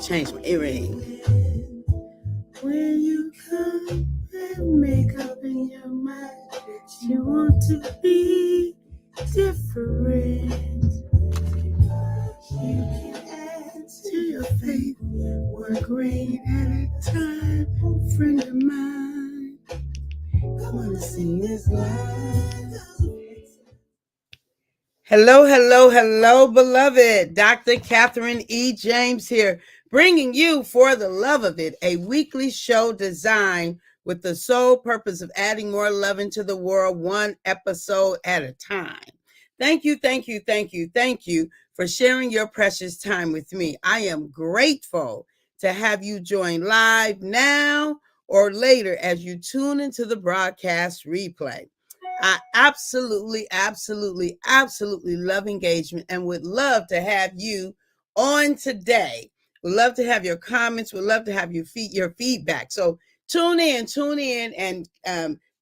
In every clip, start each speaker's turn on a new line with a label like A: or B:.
A: Change my earring. When you come and make up in your mind that you want to be different, you can add to your faith. Work rate at a time, friend of mine. Come on, sing this line. Hello, beloved. Dr. Katherine E. James here, bringing you For the Love of It, a weekly show designed with the sole purpose of adding more love into the world, one episode at a time. Thank you for sharing your precious time with me. I am grateful to have you join live now or later as you tune into the broadcast replay. I absolutely love engagement and would love to have you on today. Would love to have your comments. Would love to have your feedback. So tune in and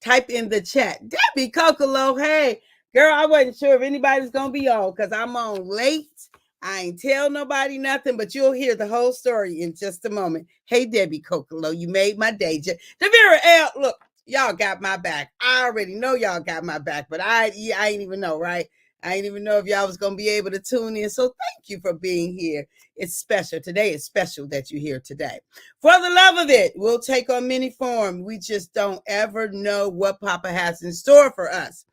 A: type in the chat. Debbie Kokolo, hey, girl, I wasn't sure if anybody's going to be on because I'm on late. I ain't tell nobody nothing, but you'll hear the whole story in just a moment. Hey, Debbie Kokolo, you made my day. Devera L, look. Y'all got my back. I already know y'all got my back, but I ain't even know, right? I ain't even know if y'all was going to be able to tune in. So thank you for being here. It's special. Today is special that you're here today. For the love of it, we'll take on many forms. We just don't ever know what Papa has in store for us.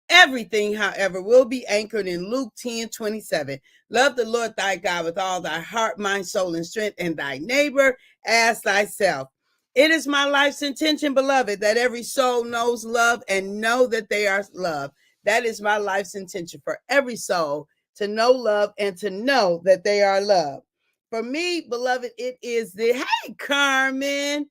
A: Everything, however, will be anchored in Luke 10:27. Love the Lord thy God with all thy heart, mind, soul, and strength, and thy neighbor as thyself. It is my life's intention, beloved, that every soul knows love and know that they are loved. That is my life's intention for every soul to know love and to know that they are loved. For me, beloved, it is hey, Carmen.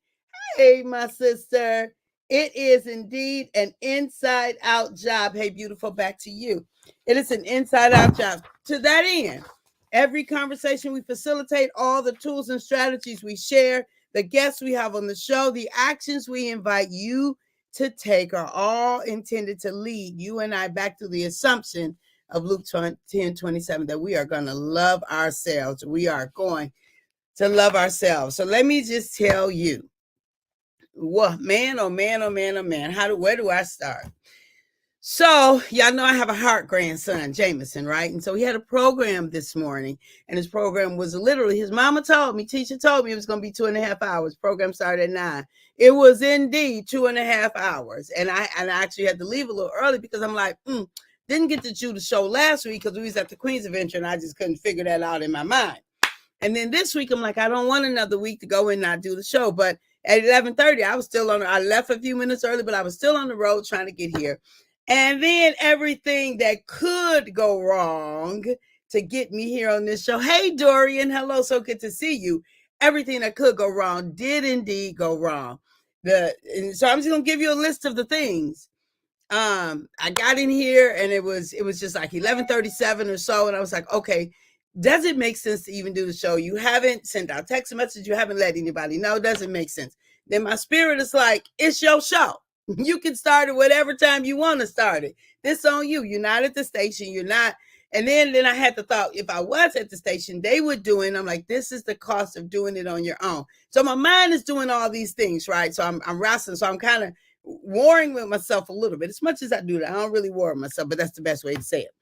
A: Hey, my sister. It is indeed an inside out job. Hey, beautiful, back to you. It is an inside out job. To that end, every conversation we facilitate, all the tools and strategies we share, the guests we have on the show, the actions we invite you to take are all intended to lead you and I back to the assumption of Luke 10:27 that we are going to love ourselves. We are going to love ourselves. So let me just tell you, what man, oh man, where do I start? So y'all know I have a heart grandson, Jameson, right? And so he had a program this morning, and his program was literally, his mama told me, teacher told me it was going to be 2.5 hours. Program started at 9. It was indeed 2.5 hours. And I actually had to leave a little early because I'm like, didn't get to do the show last week because we was at the Queen's Adventure and I just couldn't figure that out in my mind. And then this week, I'm like, I don't want another week to go and not do the show. But at 11:30, I was still I left a few minutes early, but I was still on the road trying to get here. And then everything that could go wrong to get me here on this show. Hey, Dorian. Hello. So good to see you. Everything that could go wrong did indeed go wrong. So I'm just going to give you a list of the things. I got in here and it was just like 11:37 or so. And I was like, okay, does it make sense to even do the show? You haven't sent out text message. You haven't let anybody know. Doesn't make sense. Then my spirit is like, it's your show. You can start it whatever time you want to start it. This on you. You're not at the station. You're not. And then I had the thought, if I was at the station, they would do it. And I'm like, this is the cost of doing it on your own. So my mind is doing all these things, right? So I'm wrestling. So I'm kind of warring with myself a little bit. As much as I do that, I don't really war with myself, but that's the best way to say it.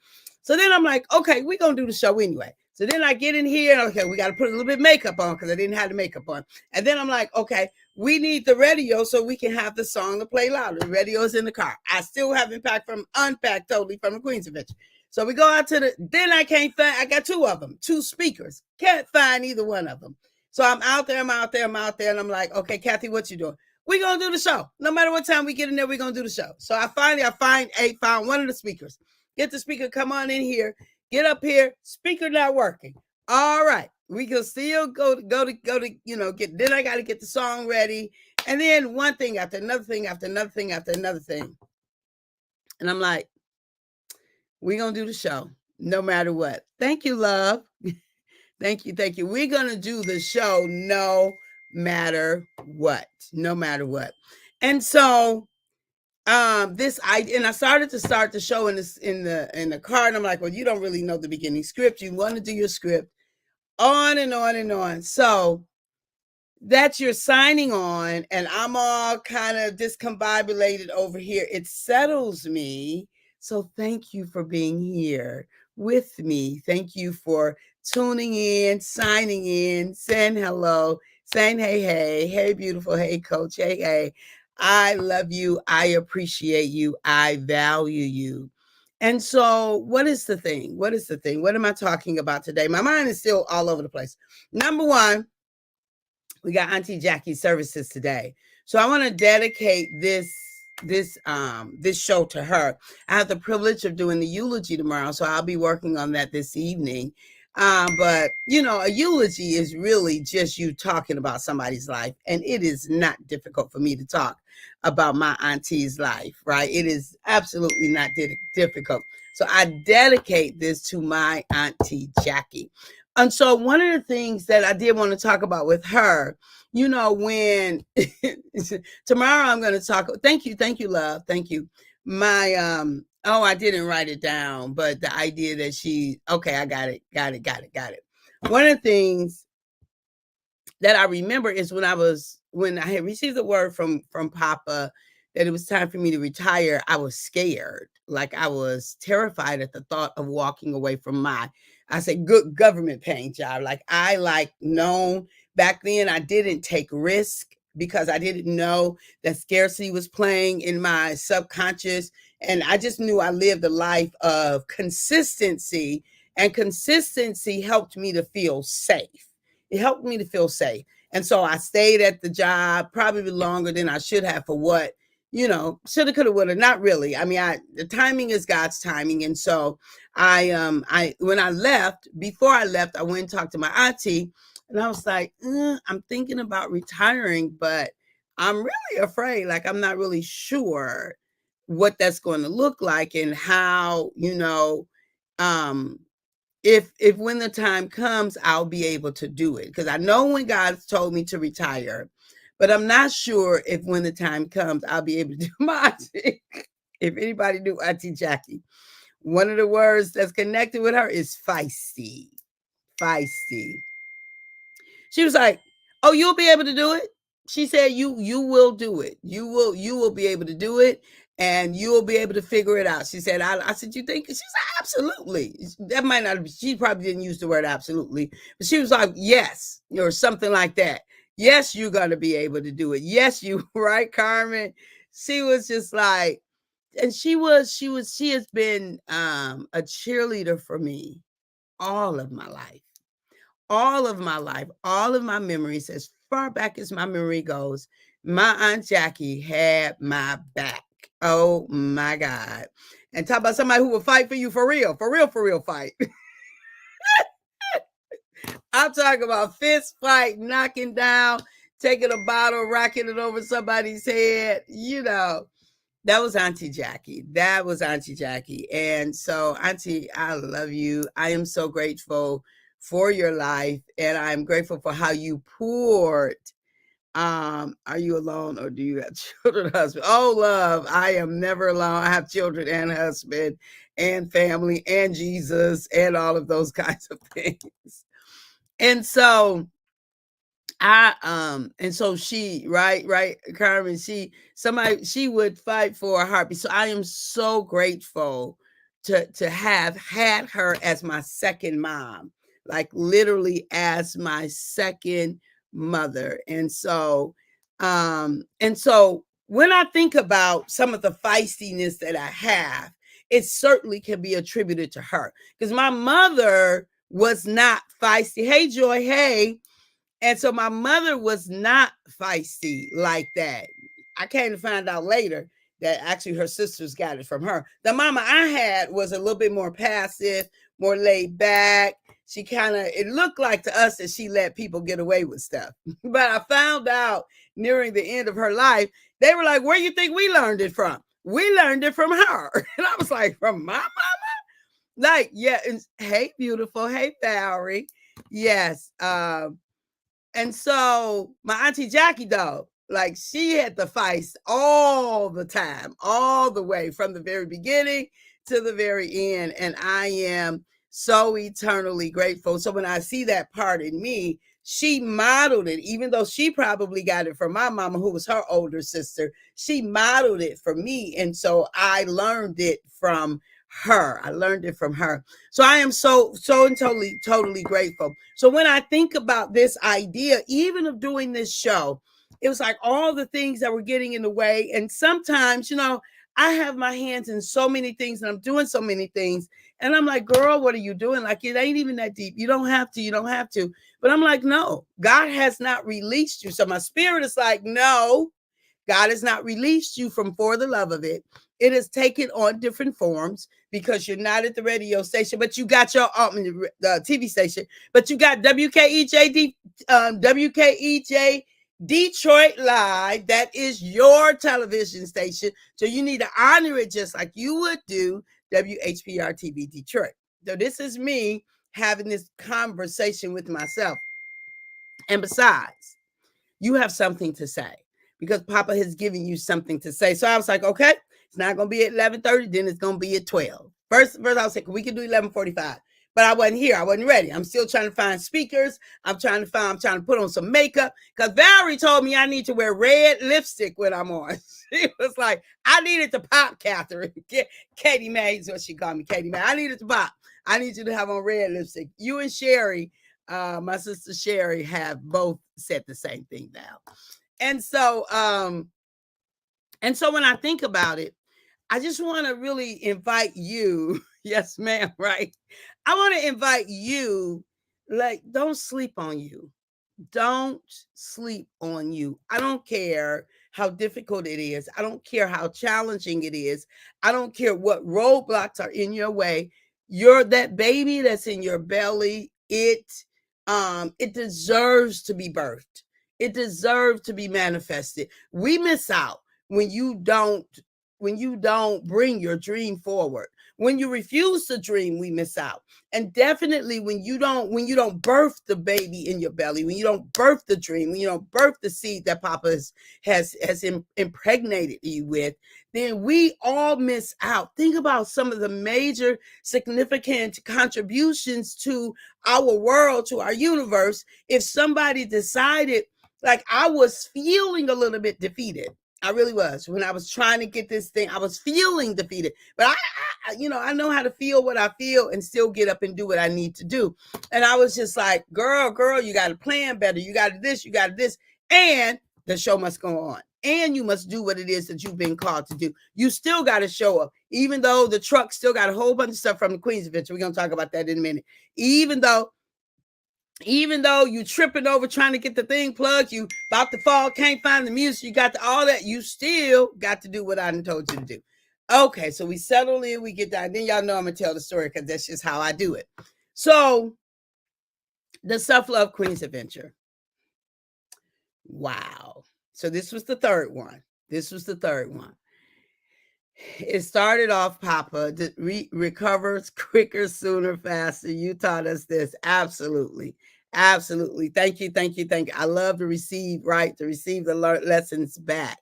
A: So then I'm like, okay, we're going to do the show anyway. So then I get in here and okay, we got to put a little bit of makeup on because I didn't have the makeup on. And then I'm like, okay, we need the radio so we can have the song to play louder. The radio is in the car. I still haven't unpacked totally from the Queen's Adventure. So we go out to then I can't find, I got 2 of them, 2 speakers. Can't find either one of them. So I'm out there. And I'm like, okay, Kathy, what you doing? We're going to do the show. No matter what time we get in there, we're going to do the show. So I found one of the speakers. Get the speaker, come on in here. Get up here. Speaker not working. All right. We can still go to, then I got to get the song ready. And then one thing after another thing, after another thing, after another thing. And I'm like, we're going to do the show no matter what. Thank you, love. Thank you. We're going to do the show no matter what. And so I started to start the show in the car, and I'm like, well, you don't really know the beginning script. You want to do your script. on and on and on. So that you're signing on, and I'm all kind of discombobulated over here. It settles me. So thank you for being here with me. Thank you for tuning in, signing in, saying hello, saying hey, hey, hey, beautiful, hey, coach, hey, hey. I love you. I appreciate you. I value you. And so, what is the thing? What is the thing? What am I talking about today? My mind is still all over the place. Number one, we got Auntie Jackie's services today. So I want to dedicate this show to her. I have the privilege of doing the eulogy tomorrow, so I'll be working on that this evening. But you know, a eulogy is really just you talking about somebody's life, and it is not difficult for me to talk about my auntie's life, right? It is absolutely not difficult. So I dedicate this to my Auntie Jackie. And so one of the things that I did want to talk about with her, you know, when tomorrow I'm going to talk. Thank you, love. Thank you. My oh, I didn't write it down, but the idea that okay, I got it. One of the things that I remember is when I had received the word from Papa that it was time for me to retire. I was scared, like I was terrified at the thought of walking away from I say good government paying job. Like I known back then I didn't take risk because I didn't know that scarcity was playing in my subconscious, and I just knew I lived a life of consistency, and consistency helped me to feel safe. It helped me to feel safe. And so I stayed at the job probably longer than I should have for what, you know, shoulda, coulda, woulda, not really. I mean, the timing is God's timing. And so when I left, before I left, I went and talked to my auntie, and I was like, I'm thinking about retiring, but I'm really afraid. Like, I'm not really sure what that's going to look like and how, you know, if when the time comes, I'll be able to do it. Because I know when God's told me to retire, but I'm not sure if when the time comes, I'll be able to do my auntie. If anybody knew Auntie Jackie, one of the words that's connected with her is feisty. Feisty. She was like, "Oh, you'll be able to do it." She said, "You will do it. You will be able to do it, and you will be able to figure it out." She said, "I said, you think?" She said, "Absolutely." That might not. She probably didn't use the word absolutely, but she was like, "Yes," or something like that. Yes, you're gonna be able to do it. Yes, you right, Carmen. She was just like, and she has been a cheerleader for me all of my life, all of my life, all of my memories, as far back as my memory goes. My Aunt Jackie had my back. Oh my God. And talk about somebody who will fight for you for real, for real fight. I'm talking about fist fight, knocking down, taking a bottle, rocking it over somebody's head, you know. That was Auntie Jackie. That was Auntie Jackie. And so, Auntie, I love you. I am so grateful for your life, and I'm grateful for how you poured. Are you alone, or do you have children, husband? Oh, love, I am never alone. I have children and husband and family and Jesus and all of those kinds of things. And so and so she, right, Carmen, she would fight for a heartbeat. So I am so grateful to have had her as my second mom, like literally as my second mother. And so when I think about some of the feistiness that I have, it certainly can be attributed to her, because my mother was not feisty. Hey, Joy, hey. And so my mother was not feisty like that. I came to find out later that actually her sisters got it from her. The mama I had was a little bit more passive, more laid back. She it looked like to us that she let people get away with stuff. But I found out nearing the end of her life, they were like, "Where you think we learned it from?" We learned it from her. And I was like, "From my mama?" Like, yeah. Hey, beautiful. Hey, Valerie. Yes. And so my Auntie Jackie, though, like she had to fight all the time, all the way from the very beginning to the very end. And I am so eternally grateful. So when I see that part in me, she modeled it, even though she probably got it from my mama, who was her older sister. She modeled it for me. And so I learned it from her. I learned it from her. So I am so and totally grateful. So when I think about this idea, even of doing this show, it was like all the things that were getting in the way. And sometimes, I have my hands in so many things and I'm doing so many things. And I'm like, girl, what are you doing? Like, it ain't even that deep. You don't have to. You don't have to. But I'm like, no, God has not released you. So my spirit is like, no, God has not released you from For the Love of It. It has taken on different forms because you're not at the radio station, but you got your TV station, but you got WKEJ Detroit Live. That is your television station. So you need to honor it just like you would do WHPR TV Detroit. So this is me having this conversation with myself. And besides, you have something to say because Papa has given you something to say. So I was like, okay, it's not going to be at 11:30, then it's going to be at 12. First I was like, we can do 11:45. But I wasn't here. I wasn't ready. I'm still trying to find speakers. I'm trying to put on some makeup because Valerie told me I need to wear red lipstick when I'm on. She was like, I needed to pop, Katherine. Katie May is what she called me, Katie May. I needed to pop. I need you to have on red lipstick. You and Sherry, my sister Sherry, have both said the same thing now. And so when I think about it, I just want to really invite you. Yes, ma'am, right? I want to invite you, like, don't sleep on you. Don't sleep on you. I don't care how difficult it is. I don't care how challenging it is. I don't care what roadblocks are in your way. You're that baby that's in your belly. It deserves to be birthed. It deserves to be manifested. We miss out when you don't bring your dream forward. When you refuse to dream, we miss out. And definitely when you don't birth the baby in your belly, when you don't birth the dream, when you don't birth the seed that Papa has impregnated you with, then we all miss out. Think about some of the major significant contributions to our world, to our universe. If somebody decided, like, I was feeling a little bit defeated. I really was. When I was trying to get this thing, I was feeling defeated. But I know how to feel what I feel and still get up and do what I need to do. And I was just like, girl, you got to plan better. You got this. And the show must go on. And you must do what it is that you've been called to do. You still got to show up. Even though the truck still got a whole bunch of stuff from the Queen's Adventure. We're going to talk about that in a minute. Even though you tripping over trying to get the thing plugged, you about to fall, can't find the music, you got all that, you still got to do what I told you to do. Okay, so we settle in, we get down. Then y'all know I'm going to tell the story because that's just how I do it. So, the Self-Love Queen's Adventure. Wow. So this was the third one. It started off, Papa, recovers quicker, sooner, faster. You taught us this. Absolutely. Thank you. I love to receive the lessons back.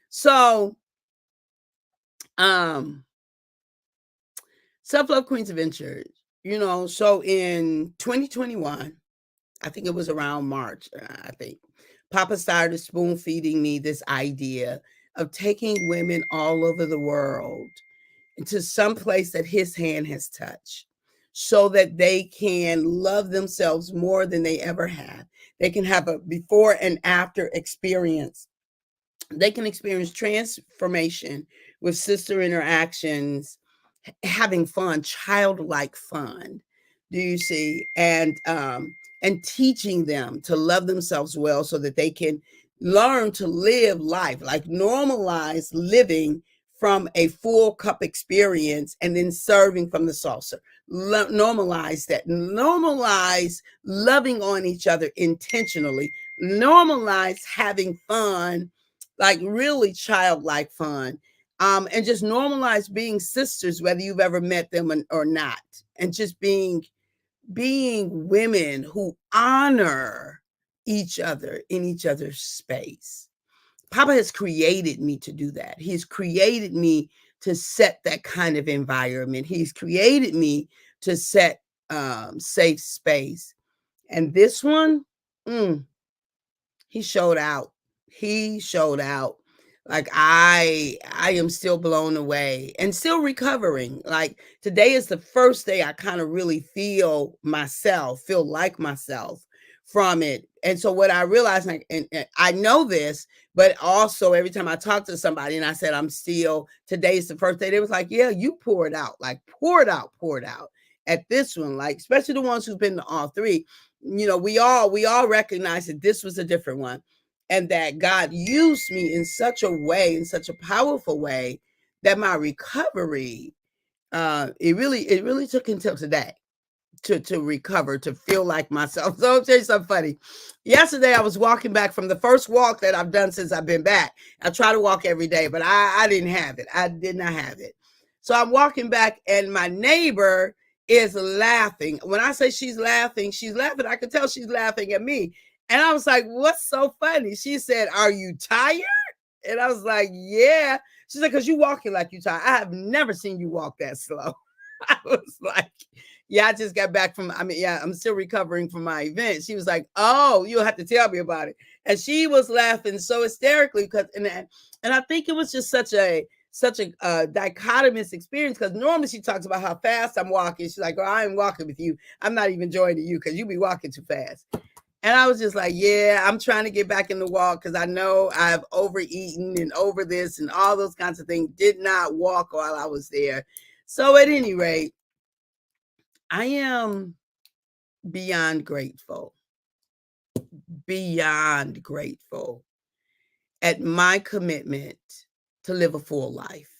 A: So, Self-Love Queen's Adventure, so in 2021, I think it was around March, Papa started spoon feeding me this idea of taking women all over the world into some place that his hand has touched so that they can love themselves more than they ever have. They can have a before and after experience. They can experience transformation with sister interactions, having fun, childlike fun. Do you see? And teaching them to love themselves well so that they can learn to live life, like normalize living from a full cup experience and then serving from the saucer. Normalize that. Normalize loving on each other intentionally. Normalize having fun, like really childlike fun. And just normalize being sisters, whether you've ever met them or not. And just being women who honor each other in each other's space. Papa has created me to do that. He's created me to set that kind of environment. He's created me to set safe space. And this one, he showed out. He showed out. Like I am still blown away and still recovering. Like today is the first day I kind of really feel like myself from it. And so what I realized, like, and I know this, but also every time I talk to somebody and I said today's the first day, they was like, yeah, you pour it out, like pour it out at this one, like especially the ones who've been to all three. We all recognize that this was a different one, and that God used me in such a powerful way, that my recovery, it really took until today to recover, to feel like myself. So I'll tell you something funny. Yesterday, I was walking back from the first walk that I've done since I've been back. I try to walk every day, but I didn't have it. I did not have it. So I'm walking back, and my neighbor is laughing. When I say she's laughing. I could tell she's laughing at me. And I was like, what's so funny? She said, are you tired? And I was like, yeah. She's like, because you walking like you tired. I have never seen you walk that slow. I was like, yeah, I just got back I'm still recovering from my event. She was like, oh, you'll have to tell me about it. And she was laughing so hysterically and I think it was just such a dichotomous experience, because normally she talks about how fast I'm walking. She's like, oh, I ain't walking with you. I'm not even joining you because you be walking too fast. And I was just like, yeah, I'm trying to get back in the walk because I know I've overeaten and over this and all those kinds of things. Did not walk while I was there. So at any rate, I am beyond grateful at my commitment to live a full life.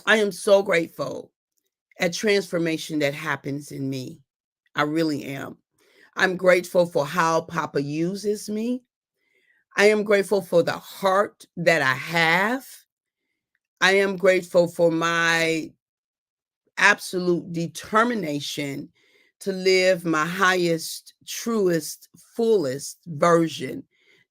A: I am so grateful at transformation that happens in me. I really am. I'm grateful for how Papa uses me. I am grateful for the heart that I have. I am grateful for my absolute determination to live my highest, truest, fullest version,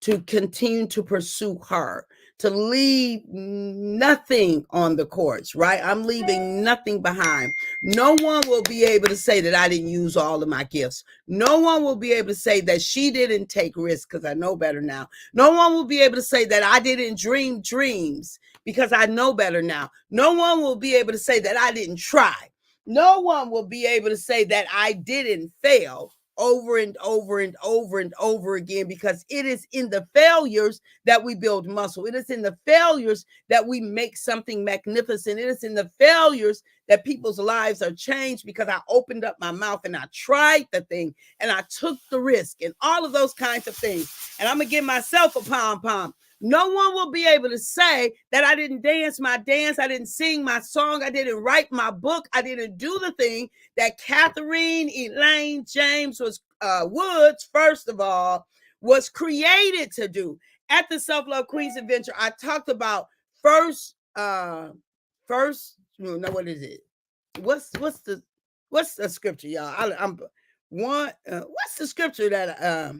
A: to continue to pursue her, to leave nothing on the course, right? I'm leaving nothing behind. No one will be able to say that I didn't use all of my gifts. No one will be able to say that she didn't take risks, because I know better now. No one will be able to say that I didn't dream dreams, because I know better now. No one will be able to say that I didn't try. No one will be able to say that I didn't fail over and over and over and over again, because it is in the failures that we build muscle. It is in the failures that we make something magnificent. It is in the failures that people's lives are changed, because I opened up my mouth and I tried the thing and I took the risk and all of those kinds of things. And I'm going to give myself a pom-pom. No one will be able to say that I didn't dance my dance, I didn't sing my song, I didn't write my book, I didn't do the thing that Katherine Elaine James Woods, first of all, was created to do. At the Self-Love Queens Adventure, I talked about what is it? What's the scripture, y'all? What's the scripture that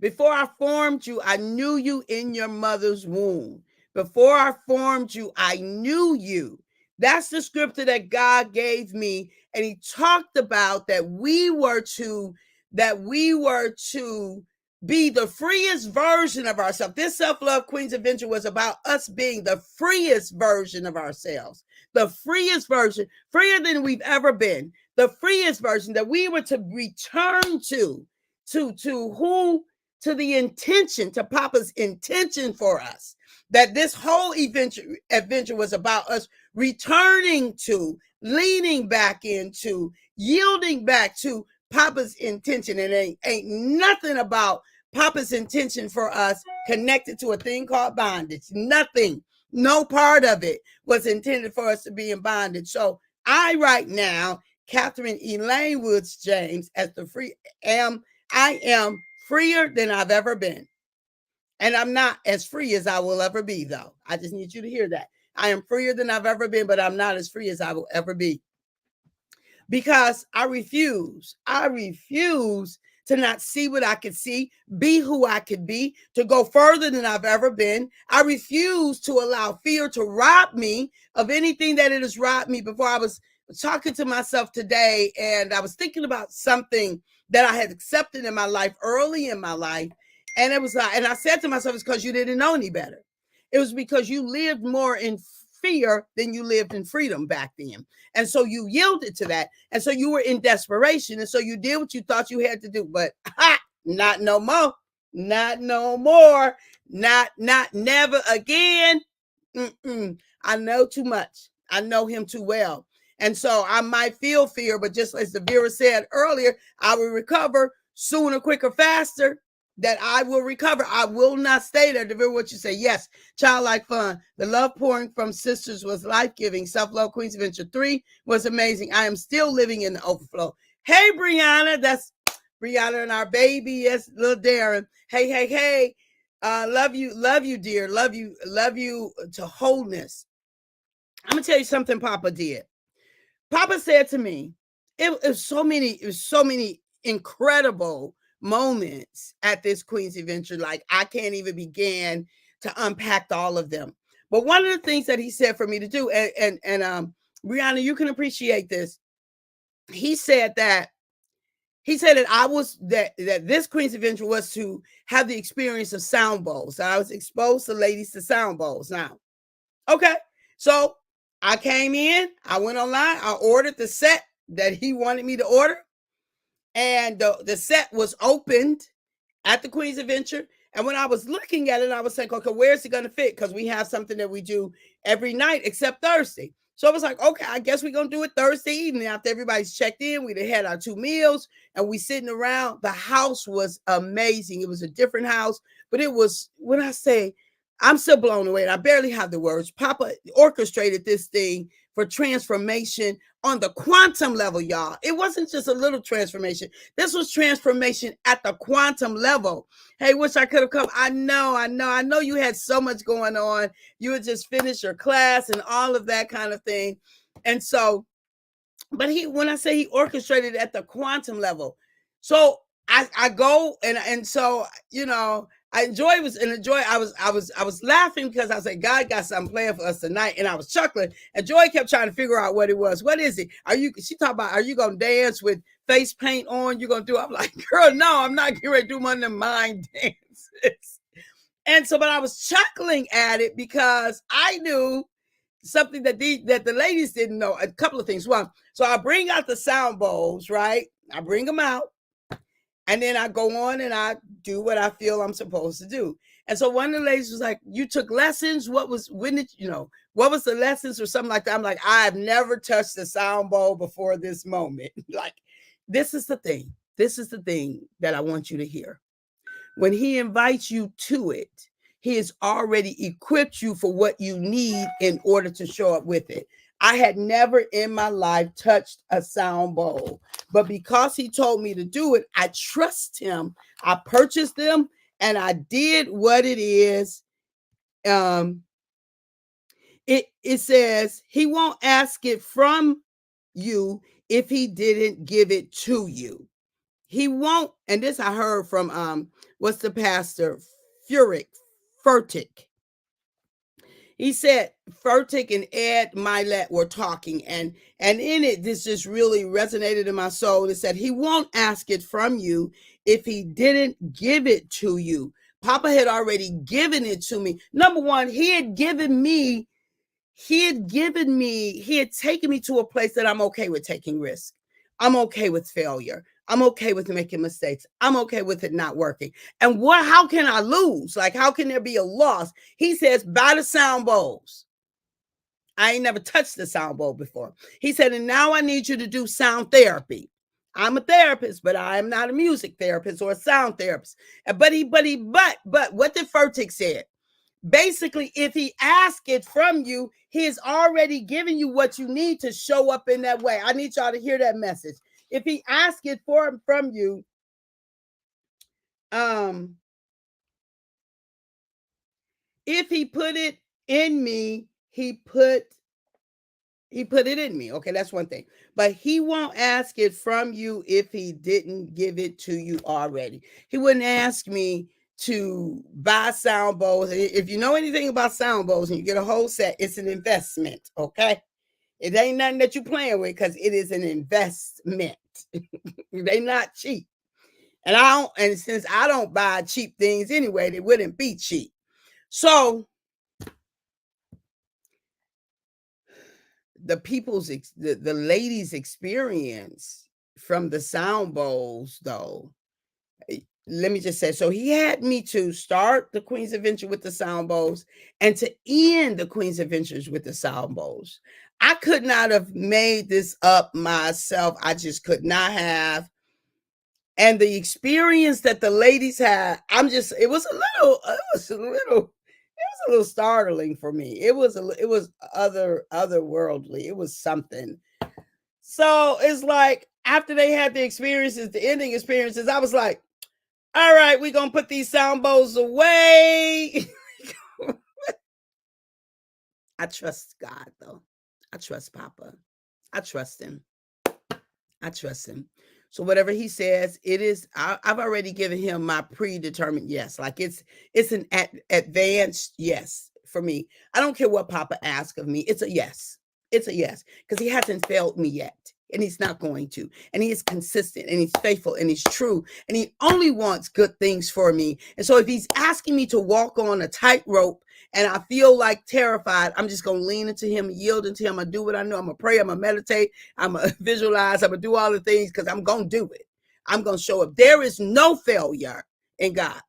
A: before I formed you, I knew you in your mother's womb. Before I formed you, I knew you. That's the scripture that God gave me. And he talked about that we were to be the freest version of ourselves. This Self-Love Queens Adventure was about us being the freest version of ourselves. The freest version, freer than we've ever been. The freest version that we were to return to the intention, to Papa's intention for us, that this whole adventure was about us returning to, leaning back into, yielding back to Papa's intention. And ain't nothing about Papa's intention for us connected to a thing called bondage. Nothing, no part of it was intended for us to be in bondage. So I right now, Katherine Elaine Woods James, I am freer than I've ever been. And I'm not as free as I will ever be, though. I just need you to hear that. I am freer than I've ever been, but I'm not as free as I will ever be. Because I refuse to not see what I could see, be who I could be, to go further than I've ever been. I refuse to allow fear to rob me of anything that it has robbed me before. I was talking to myself today, and I was thinking about something that I had accepted in my life early in my life. And it was and I said to myself, it's because you didn't know any better. It was because you lived more in fear than you lived in freedom back then. And so you yielded to that. And so you were in desperation. And so you did what you thought you had to do. But not no more. Not no more. Not never again. I know too much. I know him too well. And so I might feel fear, but just as the Vera said earlier, I will recover sooner, quicker, faster. That I will recover. I will not stay there. To what you say, yes, childlike fun. The love pouring from sisters was life-giving. Self-love Queens Adventure 3 was amazing. I am still living in the overflow. Hey, Brianna, that's Brianna and our baby. Yes, little Darren. Hey. Love you, dear. Love you to wholeness. I'm gonna tell you something Papa did. Papa said to me, it was so many incredible moments at this Queen's Adventure. Like I can't even begin to unpack all of them. But one of the things that he said for me to do, and Brianna, you can appreciate this. He said that I was that this Queen's Adventure was to have the experience of sound bowls. I was exposed to ladies to sound bowls. Now, okay, so I came in, I went online, I ordered the set that he wanted me to order, and the set was opened at the Queen's Adventure. And when I was looking at it, I was saying, okay, where's it going to fit? Because we have something that we do every night except Thursday. So I was like, okay, I guess we're going to do it Thursday evening after everybody's checked in. We'd had our 2 meals and we sitting around. The house was amazing. It was a different house, but it was, when I say, I'm still blown away. I barely have the words. Papa orchestrated this thing for transformation on the quantum level, y'all. It wasn't just a little transformation. This was transformation at the quantum level. Hey, wish I could have come. I know you had so much going on. You had just finished your class and all of that kind of thing. And so, but when I say he orchestrated at the quantum level, so I go and so, I was laughing because I was like, God got something planned for us tonight. And I was chuckling. And Joy kept trying to figure out what it was. What is it? She talked about, are you going to dance with face paint on? You're going to do, I'm like, girl, no, I'm not getting ready to do one of them mind dances. And so, but I was chuckling at it because I knew something that the ladies didn't know. A couple of things. One, so I bring out the sound bowls, right? I bring them out. And then I go on and I do what I feel I'm supposed to do. And so one of the ladies was like, you took lessons? What was the lessons or something like that? I'm like, I've never touched a sound bowl before this moment. Like, this is the thing. This is the thing that I want you to hear. When he invites you to it, he has already equipped you for what you need in order to show up with it. I had never in my life touched a sound bowl, but because he told me to do it, I trust him. I purchased them and I did what it is. It says he won't ask it from you if he didn't give it to you. He won't, and this I heard from what's the pastor? Furtick. He said Furtick and Ed Milet were talking, and in it, this just really resonated in my soul. It said he won't ask it from you if he didn't give it to you. Papa had already given it to me. Number one, he had taken me to a place that I'm okay with taking risks. I'm okay with failure. I'm okay with making mistakes. I'm okay with it not working. And how can I lose? Like, how can there be a loss? He says, buy the sound bowls. I ain't never touched the sound bowl before. He said, and now I need you to do sound therapy. I'm a therapist, but I am not a music therapist or a sound therapist. But what did Furtick said? Basically, if he asks it from you, he has already given you what you need to show up in that way. I need y'all to hear that message. If he asks it from you, if he put it in me, he put it in me. Okay, that's one thing. But he won't ask it from you if he didn't give it to you already. He wouldn't ask me to buy sound bowls. If you know anything about sound bowls and you get a whole set, it's an investment, okay? It ain't nothing that you playing with because it is an investment. They not cheap. And since I don't buy cheap things anyway, they wouldn't be cheap. So the ladies' experience from the sound bowls, though, let me just say, so he had me to start the Queen's Adventure with the sound bowls and to end the Queen's Adventures with the sound bowls. I could not have made this up myself. I just could not have. And the experience that the ladies had, it was a little startling for me. It was otherworldly. It was something. So it's like after they had the experiences, the ending experiences, I was like, all right, we're gonna put these sound bowls away. I trust God, though. I trust Papa. I trust him. I trust him. So whatever he says, it is. I've already given him my predetermined yes. Like it's an advanced yes for me. I don't care what Papa asks of me. It's a yes. It's a yes because he hasn't failed me yet, and he's not going to. And he is consistent, and he's faithful, and he's true, and he only wants good things for me. And so if he's asking me to walk on a tightrope and I feel like terrified, I'm just going to lean into him, yield into him. I do what I know. I'm going to pray. I'm going to meditate. I'm going to visualize. I'm going to do all the things because I'm going to do it. I'm going to show up. There is no failure in God.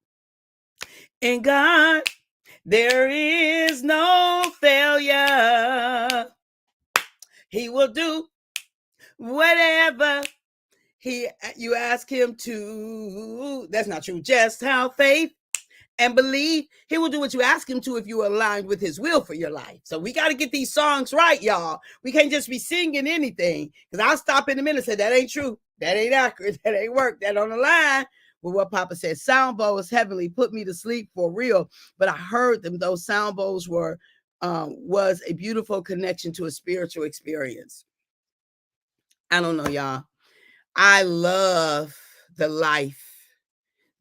A: In God, there is no failure. He will do whatever you ask him to. That's not true. Just have faith and believe. He will do what you ask him to if you are aligned with his will for your life. So we got to get these songs right, y'all. We can't just be singing anything, because I'll stop in a minute and say, that ain't true. That ain't accurate. That ain't work. That on the line with what Papa said. Sound bowls heavily put me to sleep for real. But I heard them. Those sound bowls was a beautiful connection to a spiritual experience. I don't know, y'all. I love the life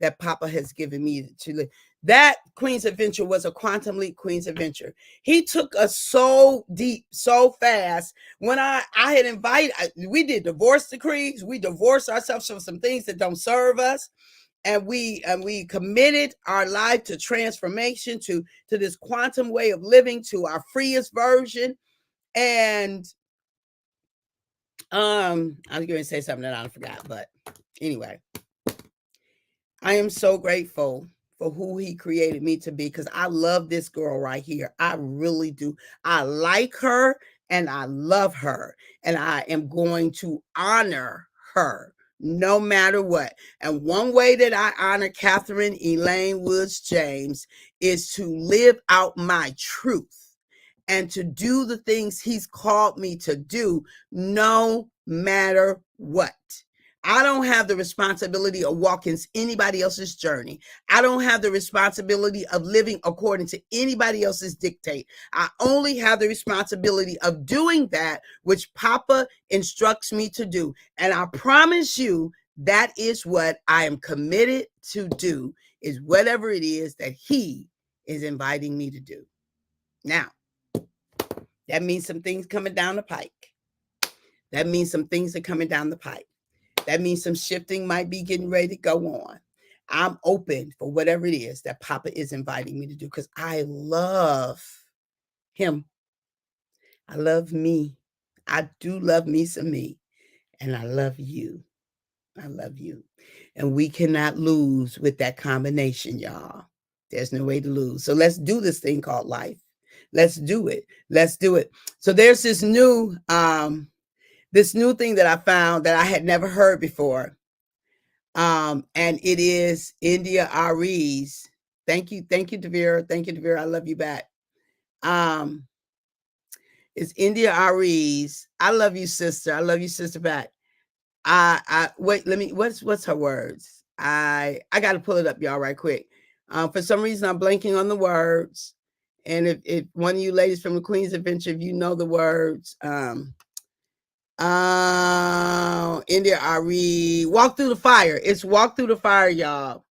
A: that Papa has given me to live. That Queen's Adventure was a Quantum Leap Queen's Adventure. He took us so deep, so fast. When I had invited, we did divorce decrees. We divorced ourselves from some things that don't serve us. And we committed our life to transformation, to this quantum way of living, to our freest version. And I was going to say something that I forgot, but anyway, I am so grateful for who he created me to be, because I love this girl right here. I really do. I like her and I love her, and I am going to honor her no matter what. And one way that I honor Katherine Elaine Woods James is to live out my truth and to do the things he's called me to do no matter what. I don't have the responsibility of walking anybody else's journey. I don't have the responsibility of living according to anybody else's dictate. I only have the responsibility of doing that which Papa instructs me to do. And I promise you, that is what I am committed to do, is whatever it is that he is inviting me to do. Now, that means some things coming down the pike. That means some things are coming down the pike. That means some shifting might be getting ready to go on. I'm open for whatever it is that Papa is inviting me to do, because I love him. I love me. I do love me some me. And I love you. I love you. And we cannot lose with that combination, y'all. There's no way to lose. So let's do this thing called life. Let's do it. Let's do it. So there's this new thing that I found that I had never heard before. And it is India Ari's. Thank you, Devere. Thank you, Devere. I love you back. It's India Ari's. I love you, sister. I love you, sister, back. I wait, let me, what's her words? I gotta pull it up, y'all, right quick. For some reason I'm blanking on the words. And if one of you ladies from the Queen's Adventure, if you know the words, India Ari, Walk Through the Fire. It's Walk Through the Fire, y'all.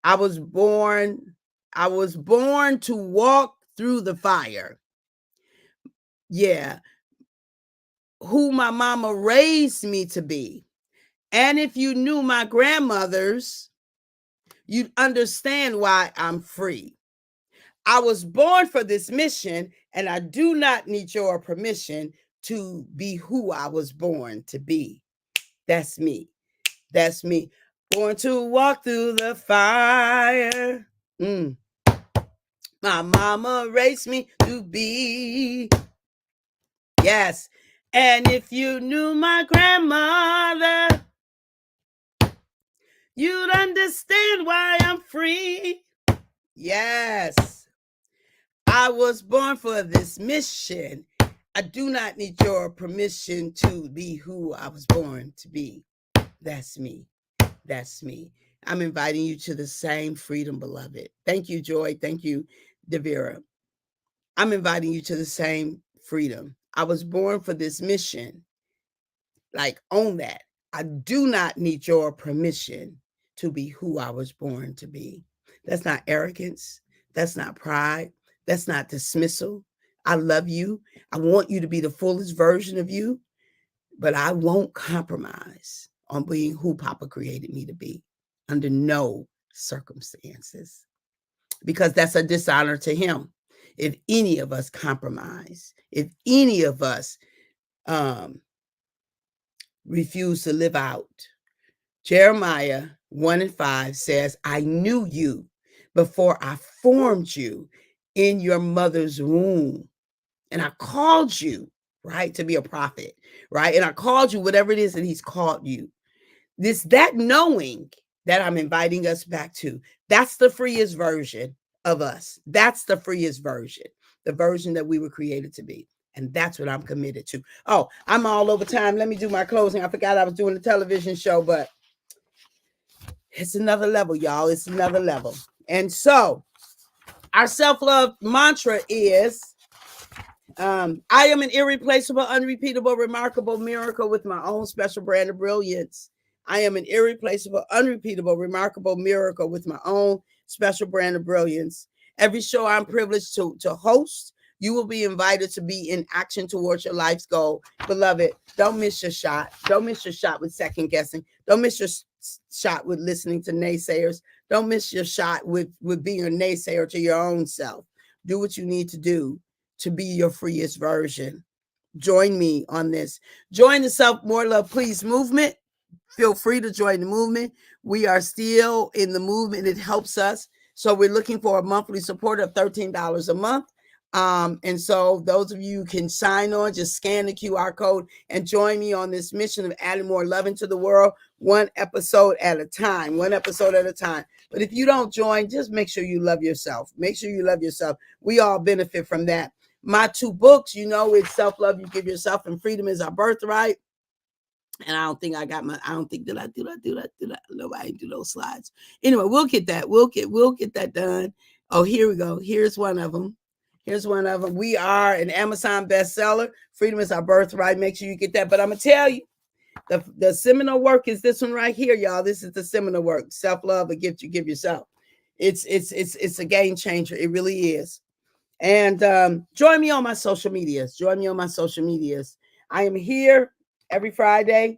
A: I was born to walk through the fire. Yeah. who my mama raised me to be. And if you knew my grandmothers, you'd understand why I'm free. I was born for this mission, and I do not need your permission to be who I was born to be. That's me. That's me. Born to walk through the fire. My mama raised me to be. Yes. And if you knew my grandmother, you'd understand why I'm free. Yes. I was born for this mission. I do not need your permission to be who I was born to be. That's me. That's me. I'm inviting you to the same freedom, beloved. Thank you, Joy. Thank you, Devira. I'm inviting you to the same freedom. I was born for this mission. Like, own that. I do not need your permission to be who I was born to be. That's not arrogance. That's not pride. That's not dismissal. I love you. I want you to be the fullest version of you, but I won't compromise on being who Papa created me to be under no circumstances, because that's a dishonor to him. If any of us compromise, if any of us refuse to live out. Jeremiah 1:5 says, I knew you before I formed you in your mother's womb. And I called you, right, to be a prophet, right? And I called you whatever it is that he's called you. That knowing that I'm inviting us back to, that's the freest version of us. That's the freest version, the version that we were created to be. And that's what I'm committed to. Oh, I'm all over time. Let me do my closing. I forgot I was doing a television show, but it's another level, y'all. It's another level. And so our self-love mantra is, I am an irreplaceable, unrepeatable, remarkable miracle with my own special brand of brilliance. I am an irreplaceable, unrepeatable, remarkable miracle with my own special brand of brilliance. Every show I'm privileged to host, you will be invited to be in action towards your life's goal. Beloved, don't miss your shot. Don't miss your shot with second guessing. Don't miss your shot with listening to naysayers. Don't miss your shot with being a naysayer to your own self. Do what you need to do to be your freest version. Join me on this. Join the Self More Love Please movement. Feel free to join the movement. We are still in the movement. It helps us. So we're looking for a monthly support of $13 a month. And so those of you can sign on, just scan the QR code and join me on this mission of adding more love into the world, one episode at a time, one episode at a time. But if you don't join, just make sure you love yourself. Make sure you love yourself. We all benefit from that. My 2 books, it's Self-Love You Give Yourself and Freedom Is Our Birthright. And I don't think I did I do that? No, I didn't do those slides. Anyway, we'll get that. We'll get that done. Oh, here we go. Here's one of them. We are an Amazon bestseller. Freedom Is Our Birthright. Make sure you get that. But I'm going to tell you, the seminal work is this one right here, y'all. This is the seminal work. Self-love, a gift you give yourself. It's a game changer. It really is. And join me on my social medias. I am here every Friday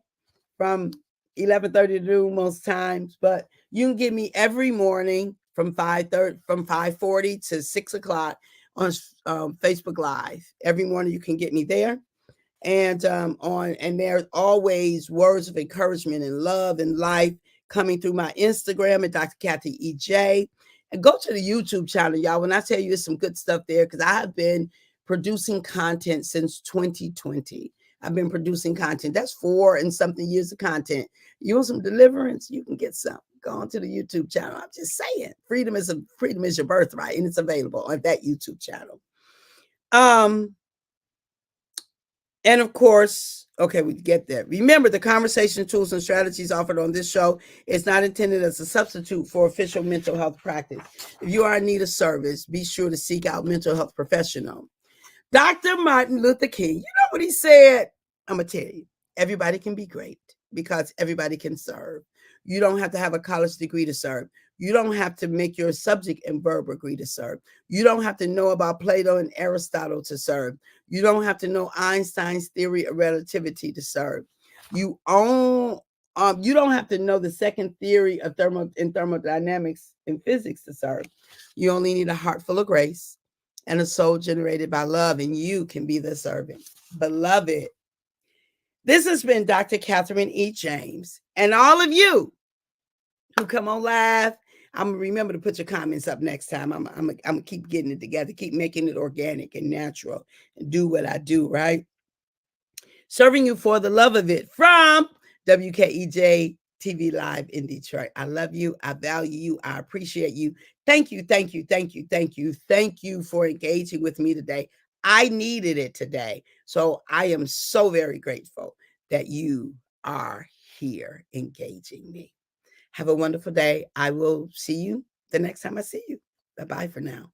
A: from 11:30 to noon most times, but you can get me every morning from 5:40 to 6 o'clock on Facebook Live. Every morning you can get me there. And and there's always words of encouragement and love and life coming through my Instagram at Dr. Kathy EJ. And go to the YouTube channel, y'all. When I tell you there's some good stuff there, because I have been producing content since 2020. I've been producing content. That's 4 and something years of content. You want some deliverance? You can get some. Go on to the YouTube channel. I'm just saying, freedom is your birthright, and it's available on that YouTube channel. And of course, okay, we get that. Remember, the conversation tools and strategies offered on this show is not intended as a substitute for official mental health practice. If you are in need of service, be sure to seek out mental health professional. Dr. Martin Luther King, you know what he said? I'm going to tell you, everybody can be great. because everybody can serve. You don't have to have a college degree to serve. You don't have to make your subject and verb agree to serve. You don't have to know about Plato and Aristotle to serve. You don't have to know Einstein's theory of relativity to serve. You own you don't have to know the second theory of thermodynamics and physics to serve. You only need a heart full of grace and a soul generated by love, and you can be the servant. Beloved, this has been Dr. Katherine E. James, and all of you who come on live. I'm gonna remember to put your comments up next time. I'm gonna keep getting it together, keep making it organic and natural, and do what I do, right? Serving you for the love of it from WKEJ TV Live in Detroit. I love you. I value you. I appreciate you. Thank you, thank you, thank you, thank you, thank you for engaging with me today. I needed it today. So I am so very grateful that you are here engaging me. Have a wonderful day. I will see you the next time I see you. Bye-bye for now.